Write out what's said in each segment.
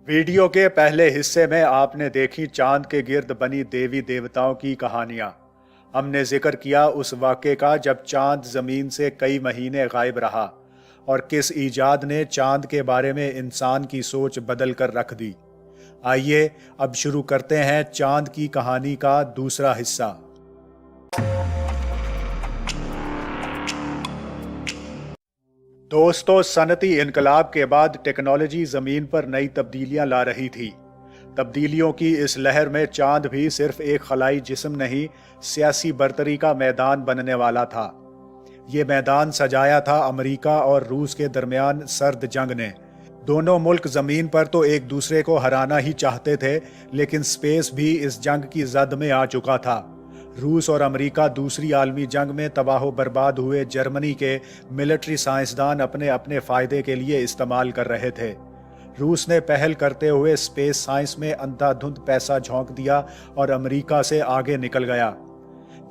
Video के पहले हिस्से में आपने देखी चांद के गिर्द बनी देवी देवताओं की कहानियां। हमने जिक्र किया उस वाक़े का जब चांद ज़मीन से कई महीने गायब रहा और किस ईजाद ने चांद के बारे में इंसान की सोच बदल कर रख दी। आइए अब शुरू करते हैं चांद की कहानी का दूसरा हिस्सा। दोस्तों, सनती इनकलाब के बाद टेक्नोलॉजी ज़मीन पर नई तब्दीलियां ला रही थी। तब्दीलियों की इस लहर में चांद भी सिर्फ एक खलाई जिस्म नहीं, सियासी बरतरी का मैदान बनने वाला था। ये मैदान सजाया था अमेरिका और रूस के दरमियान सर्द जंग ने। दोनों मुल्क ज़मीन पर तो एक दूसरे को हराना ही चाहते थे, लेकिन स्पेस भी इस जंग की जद में आ चुका था। रूस और अमेरिका दूसरी आलमी जंग में तबाह बर्बाद हुए जर्मनी के मिलिट्री साइंसदान अपने अपने फ़ायदे के लिए इस्तेमाल कर रहे थे। रूस ने पहल करते हुए स्पेस साइंस में अंधाधुंध पैसा झोंक दिया और अमेरिका से आगे निकल गया।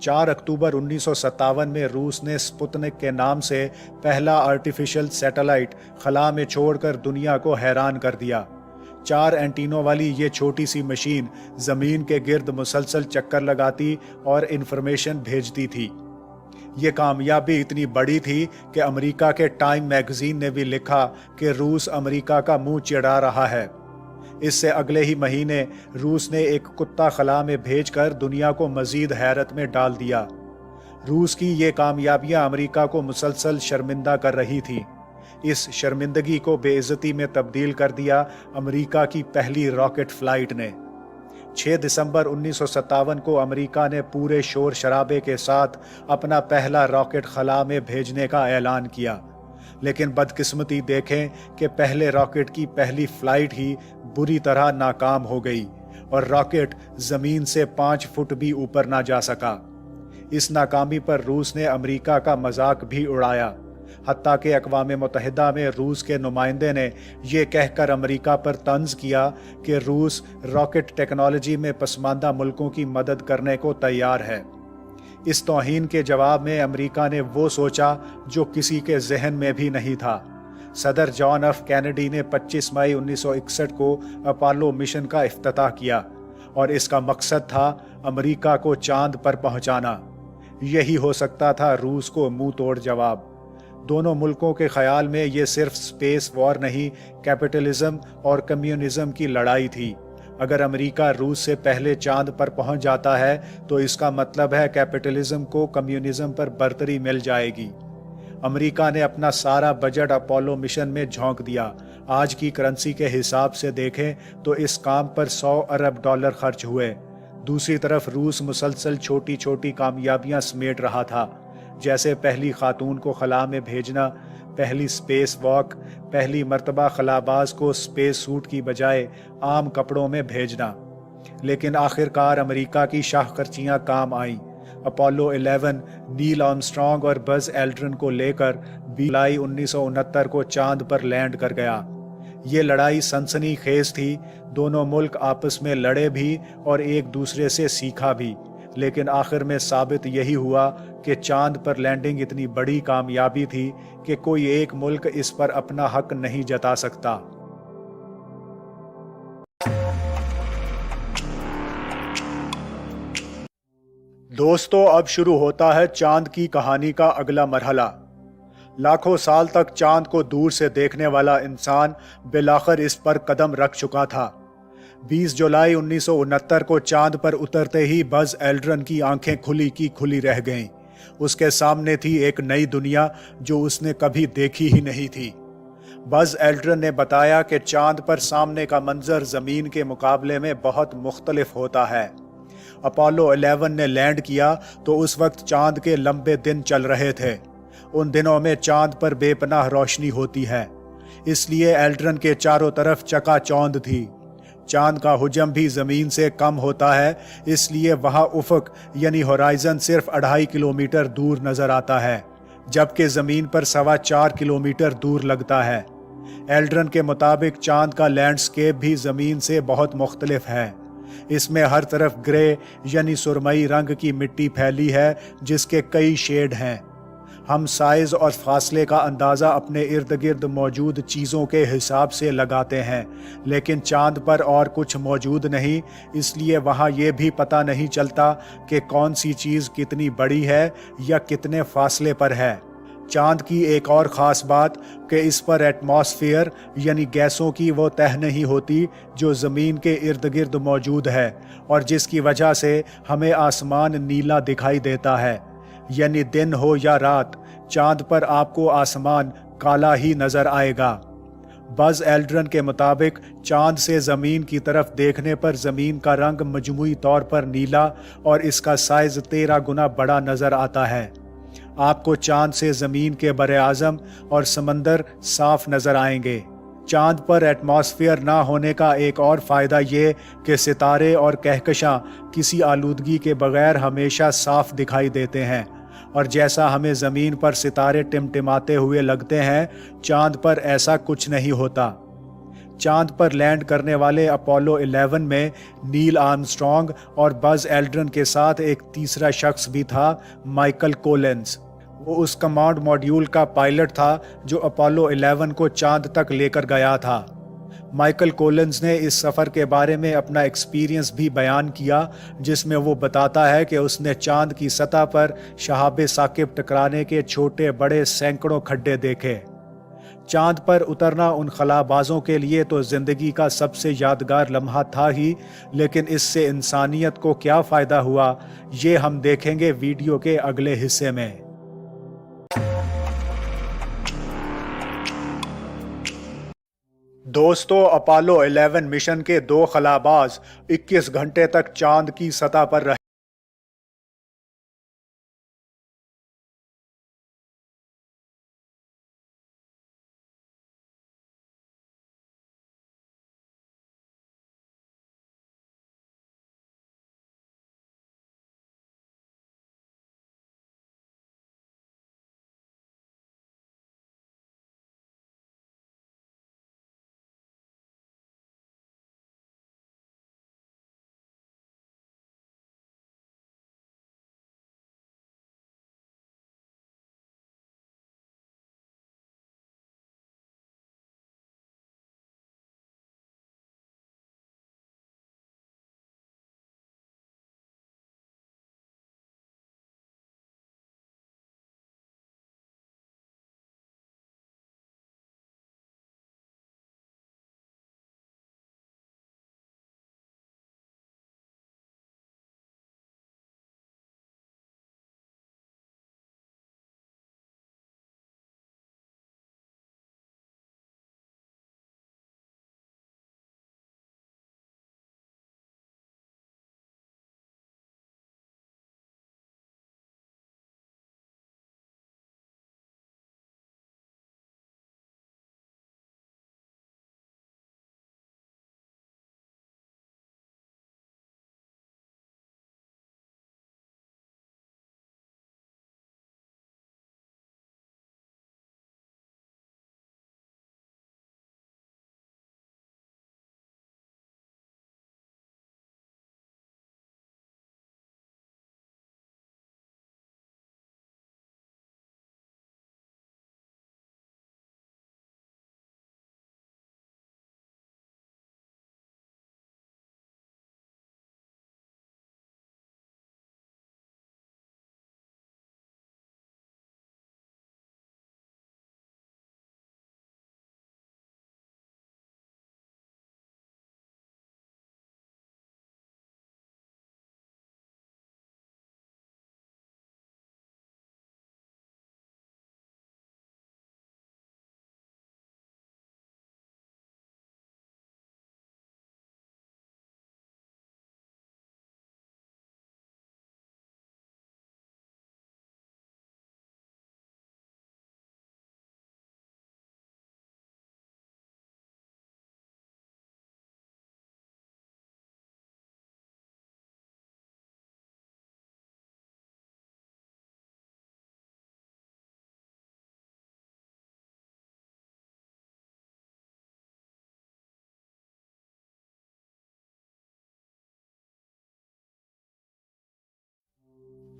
4 अक्टूबर 1957 में रूस ने स्पुतनिक के नाम से पहला आर्टिफिशियल सैटेलाइट खला में छोड़कर दुनिया को हैरान कर दिया। 4 एंटीनों वाली ये छोटी सी मशीन ज़मीन के गिर्द मुसलसल चक्कर लगाती और इन्फॉर्मेशन भेजती थी। ये कामयाबी इतनी बड़ी थी कि अमेरिका के टाइम मैगजीन ने भी लिखा कि रूस अमेरिका का मुंह चिढ़ा रहा है। इससे अगले ही महीने रूस ने एक कुत्ता खला में भेजकर दुनिया को मजीद हैरत में डाल दिया। रूस की ये कामयाबियां अमेरिका को मुसलसल शर्मिंदा कर रही थी। इस शर्मिंदगी को बेइज्जती में तब्दील कर दिया अमेरिका की पहली रॉकेट फ्लाइट ने। 6 दिसंबर 1957 को अमेरिका ने पूरे शोर शराबे के साथ अपना पहला रॉकेट खला में भेजने का ऐलान किया। लेकिन बदकिस्मती देखें कि पहले रॉकेट की पहली फ्लाइट ही बुरी तरह नाकाम हो गई और रॉकेट ज़मीन से 5 फुट भी ऊपर ना जा सका। इस नाकामी पर रूस ने अमेरिका का मजाक भी उड़ाया। हत्ता कि अक़वाम मुत्तहिदा में रूस के नुमाइंदे ने यह कहकर अमेरिका पर तंज किया कि रूस रॉकेट टेक्नोलॉजी में पसमानदा मुल्कों की मदद करने को तैयार है। इस तौहीन के जवाब में अमेरिका ने वो सोचा जो किसी के जहन में भी नहीं था। सदर जॉन एफ कैनेडी ने 25 मई 1961 को अपोलो मिशन का इफ्तिताह किया और इसका मकसद था अमेरिका को चांद पर पहुंचाना। यही हो सकता था रूस को मुंह तोड़ जवाब। दोनों मुल्कों के ख्याल में ये सिर्फ स्पेस वॉर नहीं, कैपिटलिज्म और कम्युनिज्म की लड़ाई थी। अगर अमेरिका रूस से पहले चांद पर पहुंच जाता है तो इसका मतलब है कैपिटलिज्म को कम्युनिज्म पर बरतरी मिल जाएगी। अमेरिका ने अपना सारा बजट अपोलो मिशन में झोंक दिया। आज की करेंसी के हिसाब से देखें तो इस काम पर $100 अरब खर्च हुए। दूसरी तरफ रूस मुसलसल छोटी छोटी कामयाबियां समेट रहा था, जैसे पहली खातून को खला में भेजना, पहली स्पेस वॉक, पहली मर्तबा खलाबाज को स्पेस सूट की बजाय आम कपड़ों में भेजना। लेकिन आखिरकार अमेरिका की शाहखर्चियां काम आईं। अपोलो 11 नील आर्मस्ट्रांग और बज एल्ड्रिन को लेकर 20 जुलाई 1969 को चांद पर लैंड कर गया। ये लड़ाई सनसनी खेज थी। दोनों मुल्क आपस में लड़े भी और एक दूसरे से सीखा भी, लेकिन आखिर में साबित यही हुआ कि चांद पर लैंडिंग इतनी बड़ी कामयाबी थी कि कोई एक मुल्क इस पर अपना हक नहीं जता सकता। दोस्तों, अब शुरू होता है चांद की कहानी का अगला मरहला। लाखों साल तक चांद को दूर से देखने वाला इंसान बिलाखिर इस पर कदम रख चुका था। 20 जुलाई 1969 को चांद पर उतरते ही बज एल्ड्रिन की आंखें खुली की खुली रह गईं। उसके सामने थी एक नई दुनिया जो उसने कभी देखी ही नहीं थी। बज एल्ड्रिन ने बताया कि चांद पर सामने का मंजर जमीन के मुकाबले में बहुत मुख्तलिफ होता है। अपोलो 11 ने लैंड किया तो उस वक्त चांद के लंबे दिन चल रहे थे। उन दिनों में चांद पर बेपनाह रोशनी होती है, इसलिए एल्ड्रिन के चारों तरफ चकाचौंध थी। चांद का हुजम भी जमीन से कम होता है, इसलिए वहां उफक यानी होराइजन सिर्फ 2.5 किलोमीटर दूर नजर आता है, जबकि जमीन पर 4.25 किलोमीटर दूर लगता है। एल्ड्रिन के मुताबिक चांद का लैंडस्केप भी जमीन से बहुत मुख्तलिफ है। इसमें हर तरफ ग्रे यानी सुरमई रंग की मिट्टी फैली है, जिसके कई शेड हैं। ہم سائز اور فاصلے کا اندازہ اپنے ارد گرد موجود چیزوں کے حساب سے لگاتے ہیں، لیکن چاند پر اور کچھ موجود نہیں، اس لیے وہاں یہ بھی پتہ نہیں چلتا کہ کون سی چیز کتنی بڑی ہے یا کتنے فاصلے پر ہے۔ چاند کی ایک اور خاص بات کہ اس پر ایٹماسفیئر یعنی گیسوں کی وہ تہہ نہیں ہوتی جو زمین کے ارد گرد موجود ہے، اور جس کی وجہ سے ہمیں آسمان نیلا دکھائی دیتا ہے۔ یعنی دن ہو یا رات، چاند پر آپ کو آسمان کالا ہی نظر آئے گا۔ بز ایلڈرن کے مطابق چاند سے زمین کی طرف دیکھنے پر زمین کا رنگ مجموعی طور پر نیلا اور اس کا سائز 13 گنا بڑا نظر آتا ہے۔ آپ کو چاند سے زمین کے براعظم اور سمندر صاف نظر آئیں گے۔ چاند پر ایٹماسفیئر نہ ہونے کا ایک اور فائدہ یہ کہ ستارے اور کہکشاں کسی آلودگی کے بغیر ہمیشہ صاف دکھائی دیتے ہیں، اور جیسا ہمیں زمین پر ستارے ٹمٹماتے ہوئے لگتے ہیں، چاند پر ایسا کچھ نہیں ہوتا۔ چاند پر لینڈ کرنے والے اپولو 11 میں نیل آرمسٹرانگ اور بز ایلڈرن کے ساتھ ایک تیسرا شخص بھی تھا، مائیکل کولنز۔ وہ اس کمانڈ ماڈیول کا پائلٹ تھا جو اپولو 11 کو چاند تک لے کر گیا تھا۔ مائیکل کولنز نے اس سفر کے بارے میں اپنا ایکسپیرینس بھی بیان کیا، جس میں وہ بتاتا ہے کہ اس نے چاند کی سطح پر شہاب ثاقب ٹکرانے کے چھوٹے بڑے سینکڑوں کھڈے دیکھے۔ چاند پر اترنا ان خلابازوں کے لیے تو زندگی کا سب سے یادگار لمحہ تھا ہی، لیکن اس سے انسانیت کو کیا فائدہ ہوا، یہ ہم دیکھیں گے ویڈیو کے اگلے حصے میں۔ دوستو، اپولو 11 مشن کے 2 خلاباز 21 گھنٹے تک چاند کی سطح پر رہے۔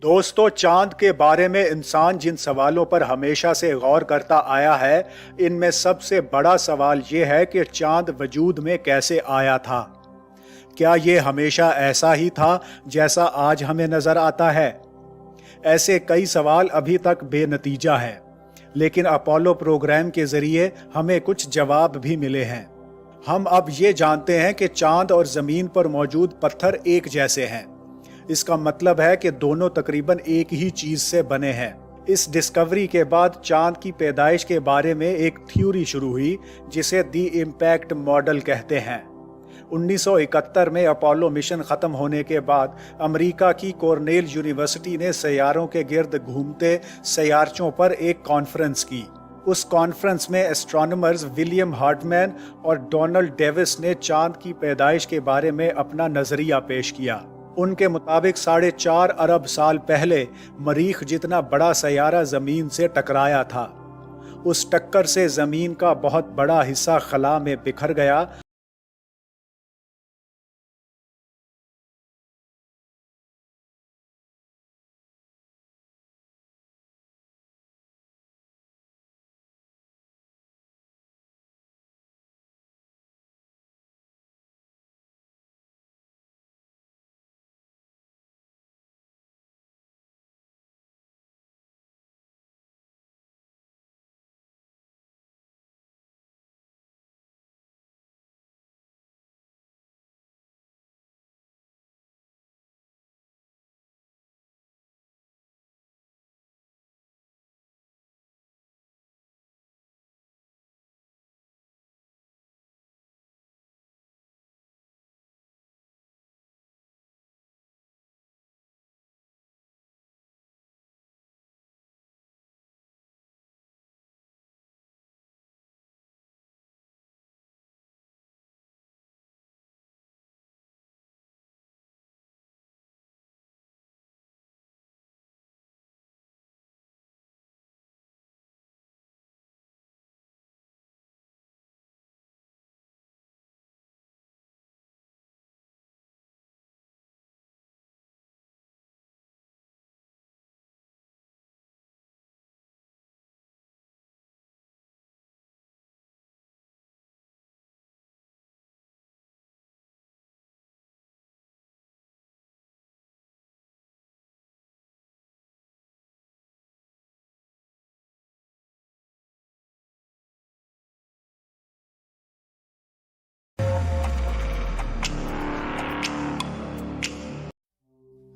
दोस्तों, चांद के बारे में इंसान जिन सवालों पर हमेशा से गौर करता आया है, इनमें सबसे बड़ा सवाल ये है कि चांद वजूद में कैसे आया था। क्या ये हमेशा ऐसा ही था जैसा आज हमें नजर आता है? ऐसे कई सवाल अभी तक बेनतीजा हैं, लेकिन अपोलो प्रोग्राम के जरिए हमें कुछ जवाब भी मिले हैं। हम अब ये जानते हैं कि चांद और जमीन पर मौजूद पत्थर एक जैसे हैं। इसका मतलब है कि दोनों तकरीबन एक ही चीज से बने हैं। इस डिस्कवरी के बाद चांद की पैदाइश के बारे में एक थ्योरी शुरू हुई जिसे दी इम्पैक्ट मॉडल कहते हैं। 1971 में अपोलो मिशन खत्म होने के बाद अमेरिका की कॉर्नेल यूनिवर्सिटी ने सैयारों के गिर्द घूमते सैयारचों पर एक कॉन्फ्रेंस की। उस कॉन्फ्रेंस में एस्ट्रोनॉमर्स विलियम हार्टमैन और डोनाल्ड डेविस ने चांद की पैदाइश के बारे में अपना नजरिया पेश किया। उनके मुताबिक 4.5 अरब साल पहले मरीख जितना बड़ा सैयारा जमीन से टकराया था। उस टक्कर से जमीन का बहुत बड़ा हिस्सा खला में बिखर गया।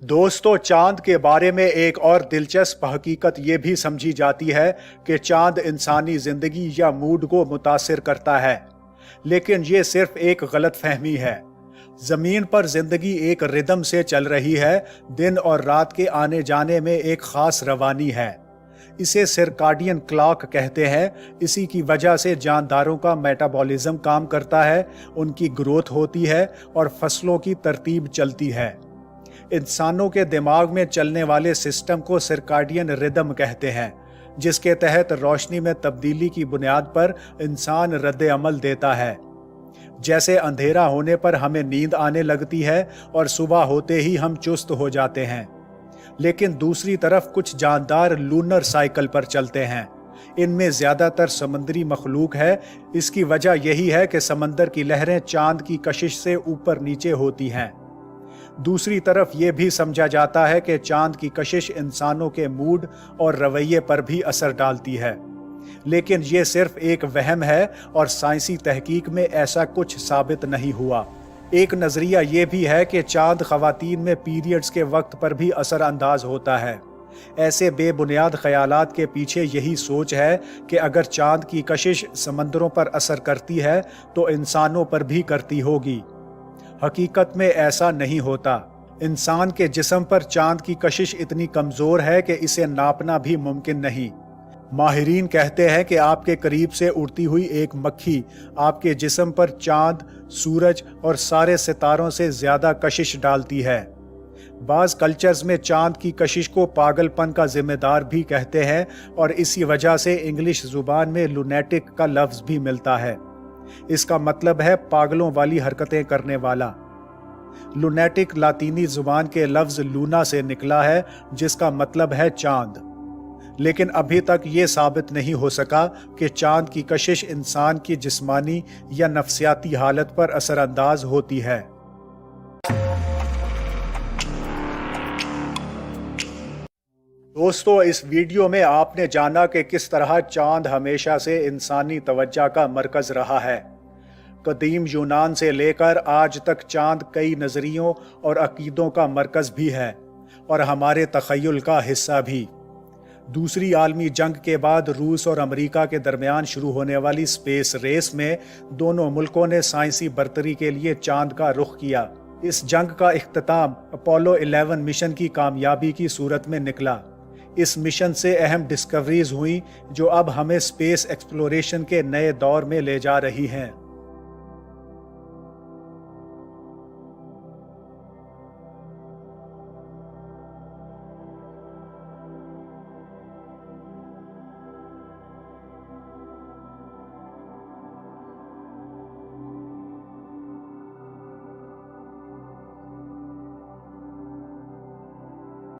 दोस्तों, चांद के बारे में एक और दिलचस्प हकीकत ये भी समझी जाती है कि चांद इंसानी जिंदगी या मूड को मुतासिर करता है, लेकिन ये सिर्फ एक गलतफहमी है। जमीन पर जिंदगी एक रिदम से चल रही है। दिन और रात के आने जाने में एक खास रवानी है। इसे सर्काडियन क्लॉक कहते हैं। इसी की वजह से जानदारों का मेटाबॉलिज्म काम करता है, उनकी ग्रोथ होती है और फसलों की तरतीब चलती है। इंसानों के दिमाग में चलने वाले सिस्टम को सर्काडियन रिदम कहते हैं, जिसके तहत रोशनी में तब्दीली की बुनियाद पर इंसान रद्द अमल देता है। जैसे अंधेरा होने पर हमें नींद आने लगती है और सुबह होते ही हम चुस्त हो जाते हैं। लेकिन दूसरी तरफ कुछ जानदार लूनर साइकिल पर चलते हैं। इनमें ज्यादातर समुद्री मखलूक है। इसकी वजह यही है कि समंदर की लहरें चांद की कशिश से ऊपर नीचे होती हैं। दूसरी तरफ ये भी समझा जाता है कि चांद की कशिश इंसानों के मूड और रवैये पर भी असर डालती है, लेकिन ये सिर्फ एक वहम है और साइंसी तहकीक में ऐसा कुछ साबित नहीं हुआ। एक नजरिया ये भी है कि चांद खवातीन में पीरियड्स के वक्त पर भी असर अंदाज होता है। ऐसे बेबुनियाद ख्यालात के पीछे यही सोच है कि अगर चांद की कशिश समंदरों पर असर करती है तो इंसानों पर भी करती होगी। हकीकत में ऐसा नहीं होता। इंसान के जिस्म पर चांद की कशिश इतनी कमजोर है कि इसे नापना भी मुमकिन नहीं। माहिरीन कहते हैं कि आपके करीब से उड़ती हुई एक मक्खी आपके जिस्म पर चांद, सूरज और सारे सितारों से ज्यादा कशिश डालती है। बाज कल्चर्स में चांद की कशिश को पागलपन का जिम्मेदार भी कहते हैं और इसी वजह से इंग्लिश जुबान में लुनेटिक का लफ्ज भी मिलता है। इसका मतलब है पागलों वाली हरकतें करने वाला। لونیٹک لاطینی زبان کے لفظ لونا سے نکلا ہے، جس کا مطلب ہے چاند، لیکن ابھی تک یہ ثابت نہیں ہو سکا کہ چاند کی کشش انسان کی جسمانی یا نفسیاتی حالت پر اثر انداز ہوتی ہے۔ دوستو، اس ویڈیو میں آپ نے جانا کہ کس طرح چاند ہمیشہ سے انسانی توجہ کا مرکز رہا ہے۔ قدیم یونان سے لے کر آج تک چاند کئی نظریوں اور عقیدوں کا مرکز بھی ہے اور ہمارے تخیل کا حصہ بھی۔ دوسری عالمی جنگ کے بعد روس اور امریکہ کے درمیان شروع ہونے والی اسپیس ریس میں دونوں ملکوں نے سائنسی برتری کے لیے چاند کا رخ کیا۔ اس جنگ کا اختتام اپولو 11 مشن کی کامیابی کی صورت میں نکلا۔ اس مشن سے اہم ڈسکوریز ہوئیں جو اب ہمیں اسپیس ایکسپلوریشن کے نئے دور میں لے جا رہی ہیں۔